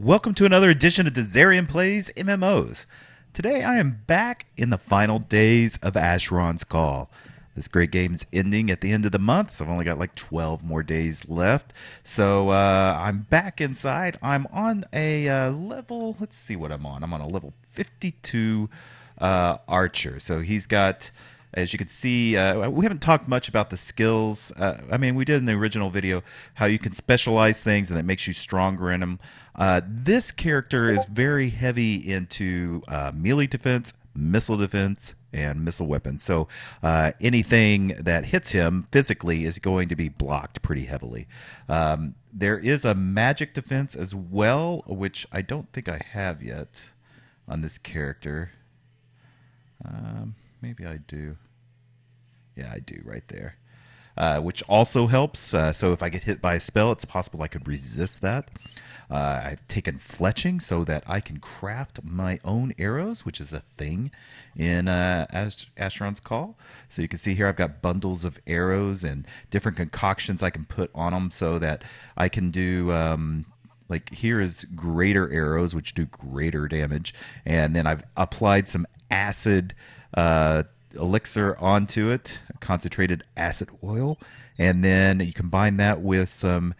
Welcome to another edition of Dizzarian Plays MMOs. Today I am back in the final days of Asheron's Call. This great game's ending at the end of the month, so I've only got like 12 more days left. So I'm back inside. I'm on a level, let's see what I'm on. I'm on a level 52 archer. So he's got... As you can see, we haven't talked much about the skills. We did in the original video how you can specialize things and it makes you stronger in them. This character is very heavy into melee defense, missile defense, and missile weapons. So anything that hits him physically is going to be blocked pretty heavily. There is a magic defense as well, which I don't think I have yet on this character. Maybe I do. Yeah, I do right there. Which also helps. So if I get hit by a spell, it's possible I could resist that. I've taken fletching so that I can craft my own arrows, which is a thing in Asheron's Call. So you can see here I've got bundles of arrows and different concoctions I can put on them so that I can do... like here is greater arrows, which do greater damage. And then I've applied some acid elixir onto it, concentrated acid oil. And then you combine that with some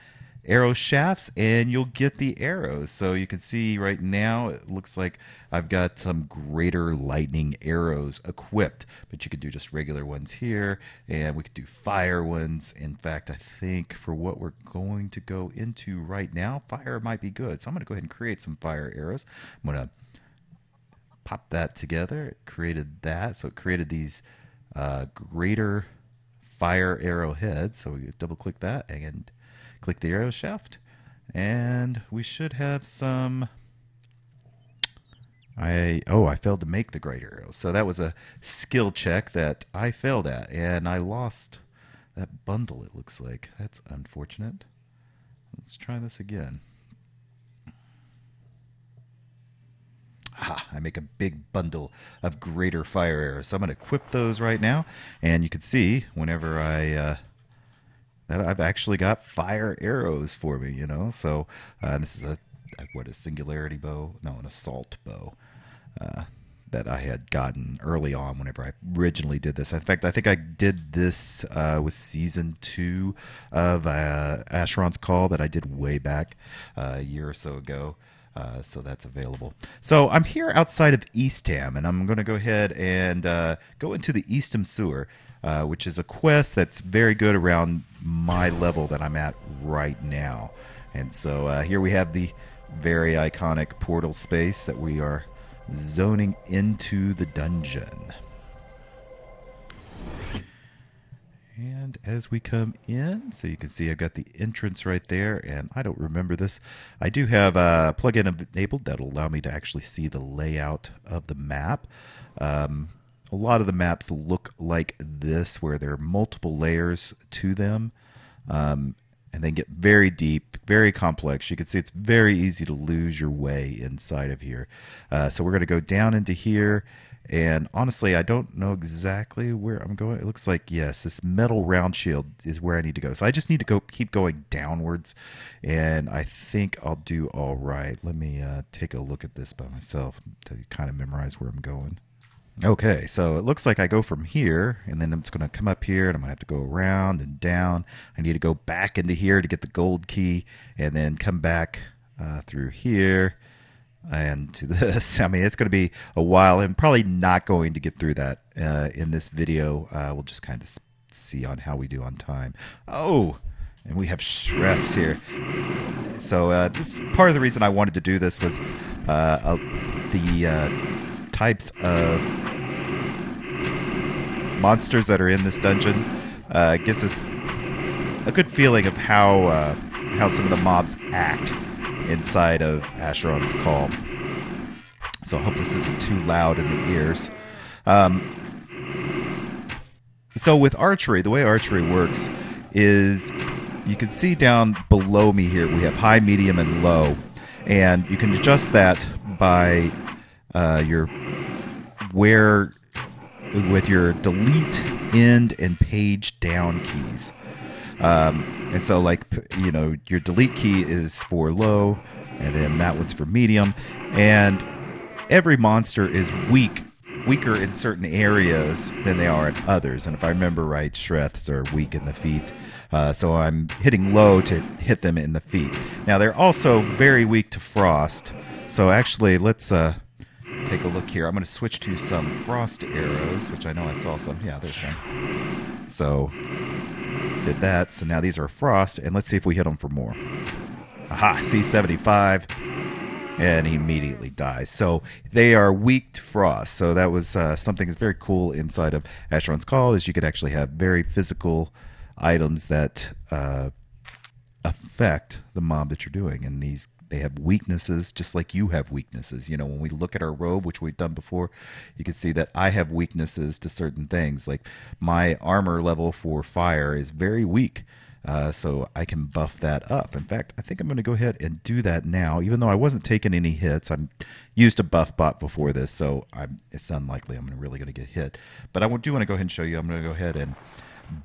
arrow shafts and you'll get the arrows. So you can see right now it looks like I've got some greater lightning arrows equipped, but you could do just regular ones here, and we could do fire ones. In fact, I think for what we're going to go into right now, fire might be good. So I'm going to go ahead and create some fire arrows. I'm going to pop that together. It created that. So it created these greater fire arrow heads. So we double click that and click the arrow shaft, and we should have some... I failed to make the great arrows. So that was a skill check that I failed at, and I lost that bundle, it looks like. That's unfortunate. Let's try this again. I make a big bundle of greater fire arrows. So I'm going to equip those right now, and you can see whenever that I've actually got fire arrows for me, So this is a singularity bow? No, an assault bow that I had gotten early on whenever I originally did this. In fact, I think I did this with Season 2 of Asheron's Call that I did way back a year or so ago. So that's available. So I'm here outside of Eastam, and I'm going to go ahead and go into the Eastam Sewer, which is a quest that's very good around my level that I'm at right now. And so here we have the very iconic portal space that we are zoning into the dungeon. And as we come in, so you can see I've got the entrance right there, and I don't remember this. I do have a plugin enabled that'll allow me to actually see the layout of the map. A lot of the maps look like this, where there are multiple layers to them, and they get very deep, very complex. You can see it's very easy to lose your way inside of here. So we're going to go down into here. And honestly, I don't know exactly where I'm going. It looks like, yes, this metal round shield is where I need to go. So I just need to keep going downwards, and I think I'll do all right. Let me take a look at this by myself to kind of memorize where I'm going. Okay, so it looks like I go from here, and then it's going to come up here, and I'm going to have to go around and down. I need to go back into here to get the gold key, and then come back through here. And to this, it's going to be a while. I'm probably not going to get through that in this video. We'll just kind of see on how we do on time. Oh, and we have Shreths here. So this part of the reason I wanted to do this was the types of monsters that are in this dungeon. Gives us a good feeling of how some of the mobs act inside of Asheron's Call. So I hope this isn't too loud in the ears. So with archery, the way archery works is you can see down below me here we have high, medium, and low. And you can adjust that by with your delete, end, and page down keys. And so, your delete key is for low, and then that one's for medium. And every monster is weaker in certain areas than they are in others. And if I remember right, Shreths are weak in the feet. So I'm hitting low to hit them in the feet. Now, they're also very weak to frost. So actually, let's take a look here. I'm going to switch to some frost arrows, which I know I saw some. Yeah, there's some. So did that. So now these are frost, and let's see if we hit them for more. Aha, C75, and he immediately dies. So they are weak to frost. So that was something that's very cool inside of Asheron's Call, is you could actually have very physical items that affect the mob that you're doing, and they have weaknesses just like you have weaknesses. You know, when we look at our robe, which we've done before, you can see that I have weaknesses to certain things. Like my armor level for fire is very weak, so I can buff that up. In fact, I think I'm going to go ahead and do that now, even though I wasn't taking any hits. I'm used a buff bot before this, so it's unlikely I'm really going to get hit. But I do want to go ahead and show you. I'm going to go ahead and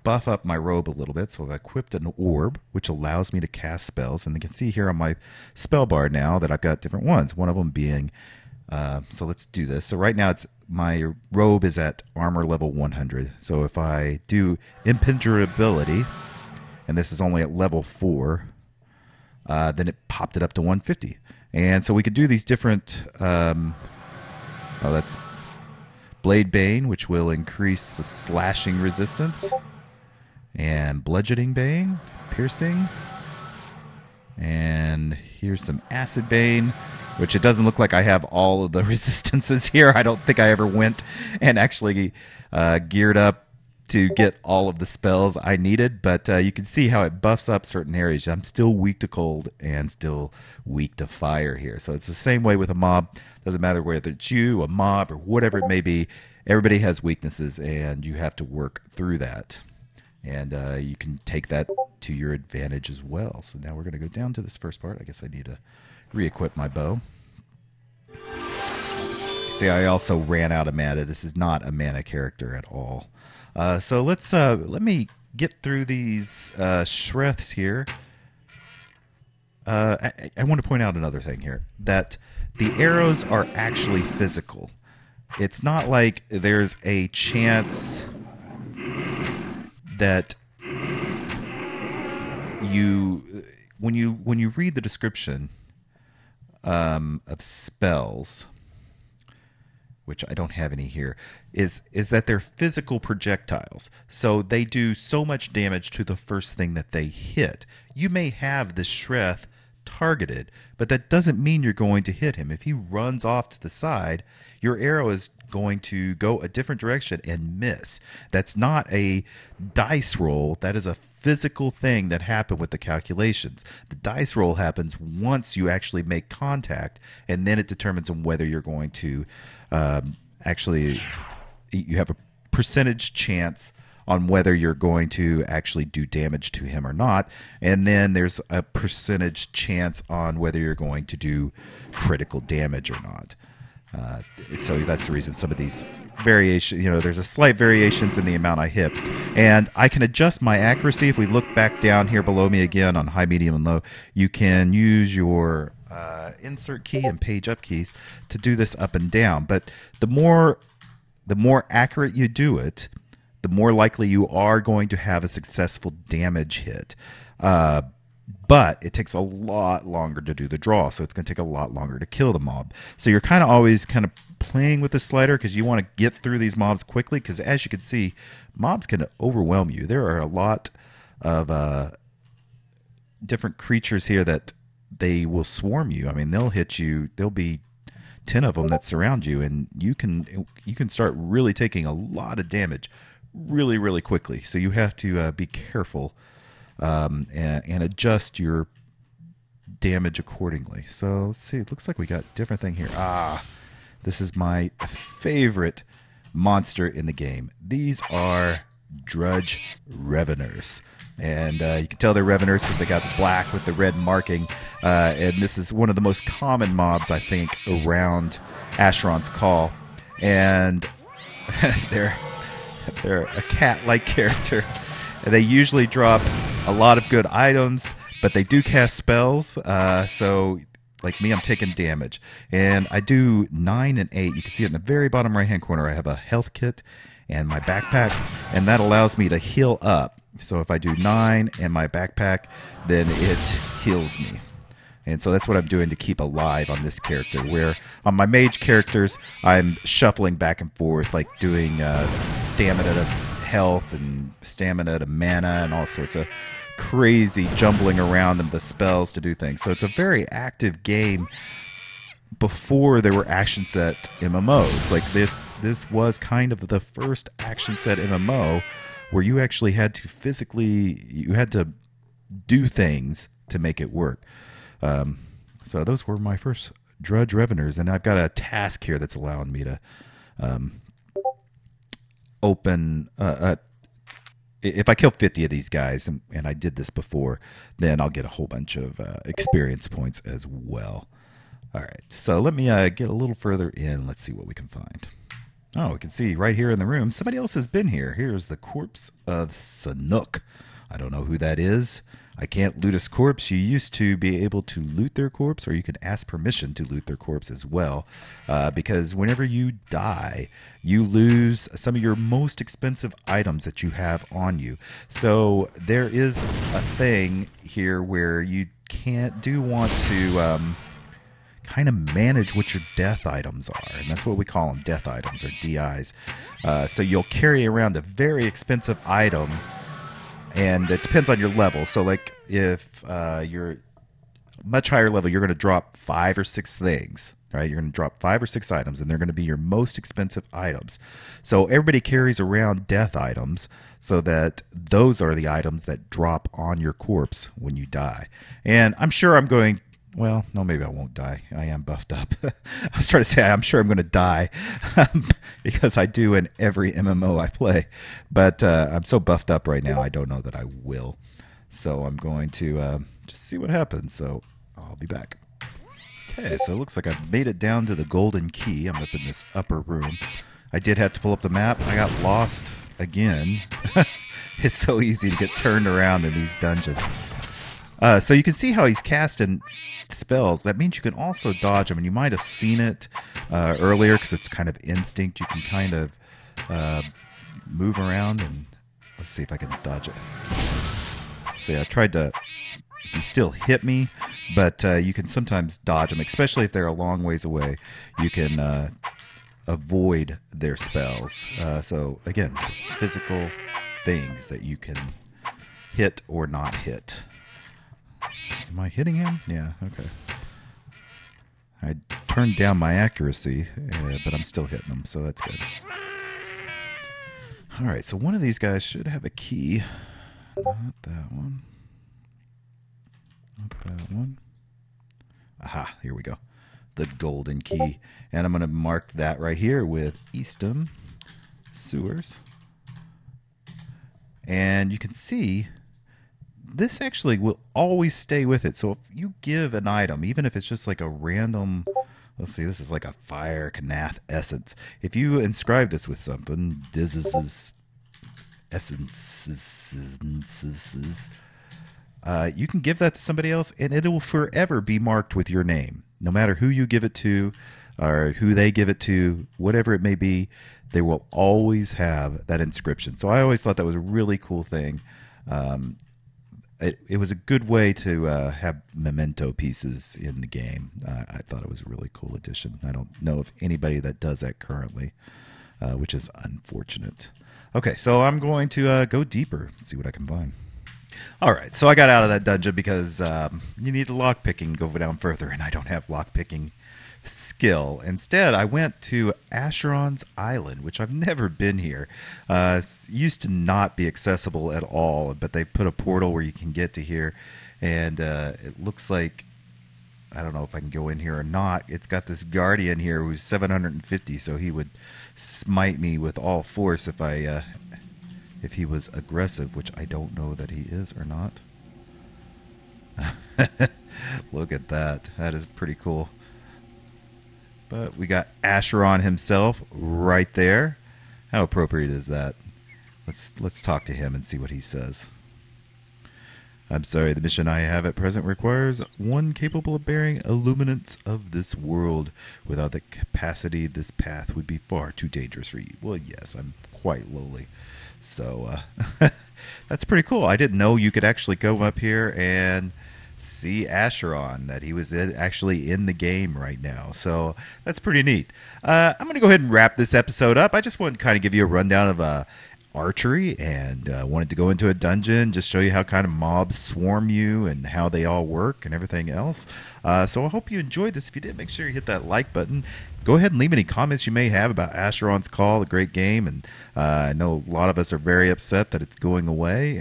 buff up my robe a little bit. So I've equipped an orb, which allows me to cast spells. And you can see here on my spell bar now that I've got different ones. One of them being, so let's do this. So right now my robe is at armor level 100. So if I do impenetrability, and this is only at level 4, then it popped it up to 150. And so we could do these different, that's Blade Bane, which will increase the slashing resistance. And Bludgeoning Bane, piercing. And here's some Acid Bane, which it doesn't look like I have all of the resistances here. I don't think I ever went and actually geared up to get all of the spells I needed. But you can see how it buffs up certain areas. I'm still weak to cold and still weak to fire here. So it's the same way with a mob. Doesn't matter whether it's you, a mob, or whatever it may be. Everybody has weaknesses, and you have to work through that. And you can take that to your advantage as well. So now we're going to go down to this first part. I guess I need to re-equip my bow. See, I also ran out of mana. This is not a mana character at all. So let me get through these Shreths here. I want to point out another thing here, that the arrows are actually physical. It's not like there's a chance that when you read the description of spells, which I don't have any here, is that they're physical projectiles. So they do so much damage to the first thing that they hit. You may have the Shreth targeted, but that doesn't mean you're going to hit him. If he runs off to the side, your arrow is going to go a different direction and miss. That's not a dice roll. That is a physical thing that happened with the calculations. The dice roll happens once you actually make contact, and then it determines on whether you're going to actually, you have a percentage chance on whether you're going to actually do damage to him or not, and then there's a percentage chance on whether you're going to do critical damage or not. So that's the reason some of these variations, there's a slight variations in the amount I hit. And I can adjust my accuracy. If we look back down here below me again on high, medium, and low, you can use your insert key and page up keys to do this up and down. But the more accurate you do it, the more likely you are going to have a successful damage hit. But it takes a lot longer to do the draw, so it's going to take a lot longer to kill the mob. So you're kind of always kind of playing with the slider because you want to get through these mobs quickly, because as you can see, mobs can overwhelm you. There are a lot of different creatures here that they will swarm you. I mean, they'll hit you. There'll be 10 of them that surround you, and you can start really taking a lot of damage really, really quickly. So you have to be careful and adjust your damage accordingly. So let's see. It looks like we got a different thing here. This is my favorite monster in the game. These are Drudge Reveners. And you can tell they're Reveners because they got the black with the red marking. And this is one of the most common mobs, I think, around Asheron's Call. And they're a cat-like character. They usually drop a lot of good items, but they do cast spells. So like me, I'm taking damage. And I do 9 and 8. You can see it in the very bottom right-hand corner. I have a health kit and my backpack, and that allows me to heal up. So if I do 9 and my backpack, then it heals me. And so that's what I'm doing to keep alive on this character, where on my mage characters, I'm shuffling back and forth, like doing stamina to health and stamina to mana and all sorts of crazy jumbling around in the spells to do things. So it's a very active game before there were action set MMOs. Like this was kind of the first action set MMO where you actually had to you had to do things to make it work. So those were my first Drudge Reveners, and I've got a task here that's allowing me to open if I kill 50 of these guys, and I did this before, then I'll get a whole bunch of experience points as well. All right, so let me get a little further in. Let's see what we can find. Oh, we can see right here in the room, somebody else has been here. Here's the corpse of Sanuk. I don't know who that is. I can't loot his corpse. You used to be able to loot their corpse, or you could ask permission to loot their corpse as well, because whenever you die, you lose some of your most expensive items that you have on you. So there is a thing here where you do want to kind of manage what your death items are, and that's what we call them, death items, or DIs. So you'll carry around a very expensive item, and it depends on your level. So like if you're much higher level, you're going to drop 5 or 6 things, right? You're going to drop 5 or 6 items, and they're going to be your most expensive items. So everybody carries around death items, so that those are the items that drop on your corpse when you die. And I'm sure I'm going... Well, no, maybe I won't die. I am buffed up. I was trying to say I'm sure I'm going to die because I do in every MMO I play. But I'm so buffed up right now, I don't know that I will. So I'm going to just see what happens. So I'll be back. Okay, so it looks like I've made it down to the Golden Key. I'm up in this upper room. I did have to pull up the map. I got lost again. It's so easy to get turned around in these dungeons. So you can see how he's casting spells. That means you can also dodge them, and you might have seen it earlier because it's kind of instinct. You can kind of move around, and let's see if I can dodge it. So yeah, I tried to... He still hit me, but you can sometimes dodge them, especially if they're a long ways away. You can avoid their spells. So again, physical things that you can hit or not hit. Am I hitting him? Yeah, okay. I turned down my accuracy, but I'm still hitting him, so that's good. Alright, so one of these guys should have a key. Not that one. Not that one. Aha, here we go. The golden key. And I'm going to mark that right here with Eastam Sewers. And you can see... this actually will always stay with it. So if you give an item, even if it's just like a random, let's see, this is like a fire Kanath essence. If you inscribe this with something, Dizz's essences, you can give that to somebody else, and it will forever be marked with your name. No matter who you give it to, or who they give it to, whatever it may be, they will always have that inscription. So I always thought that was a really cool thing. It was a good way to have memento pieces in the game. I thought it was a really cool addition. I don't know of anybody that does that currently, which is unfortunate. Okay, so I'm going to go deeper and see what I can find. All right, so I got out of that dungeon because you need the lockpicking, go down further, and I don't have lockpicking skill. Instead, I went to Asheron's Island, which I've never been here. It used to not be accessible at all, but they put a portal where you can get to here, and it looks like, I don't know if I can go in here or not. It's got this guardian here who's 750, so he would smite me with all force if he was aggressive, which I don't know that he is or not. Look at that. That is pretty cool. But we got Asheron himself right there. How appropriate is that? Let's talk to him and see what he says. I'm sorry, the mission I have at present requires one capable of bearing illuminance of this world. Without the capacity, this path would be far too dangerous for you. Well, yes, I'm quite lowly. So, that's pretty cool. I didn't know you could actually come up here and see Asheron, that he was actually in the game right now. So that's pretty neat. I'm going to go ahead and wrap this episode up. I just wanted to kind of give you a rundown of archery, and wanted to go into a dungeon, just show you how kind of mobs swarm you and how they all work and everything else. So I hope you enjoyed this. If you did, make sure you hit that like button. Go ahead and leave any comments you may have about Asheron's Call, a great game. And I know a lot of us are very upset that it's going away.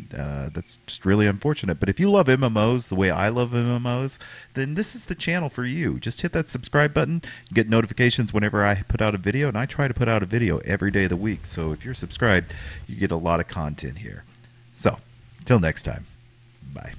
That's just really unfortunate. But if you love MMOs the way I love MMOs, then this is the channel for you. Just hit that subscribe button. You get notifications whenever I put out a video. And I try to put out a video every day of the week. So if you're subscribed, you get a lot of content here. So, till next time. Bye.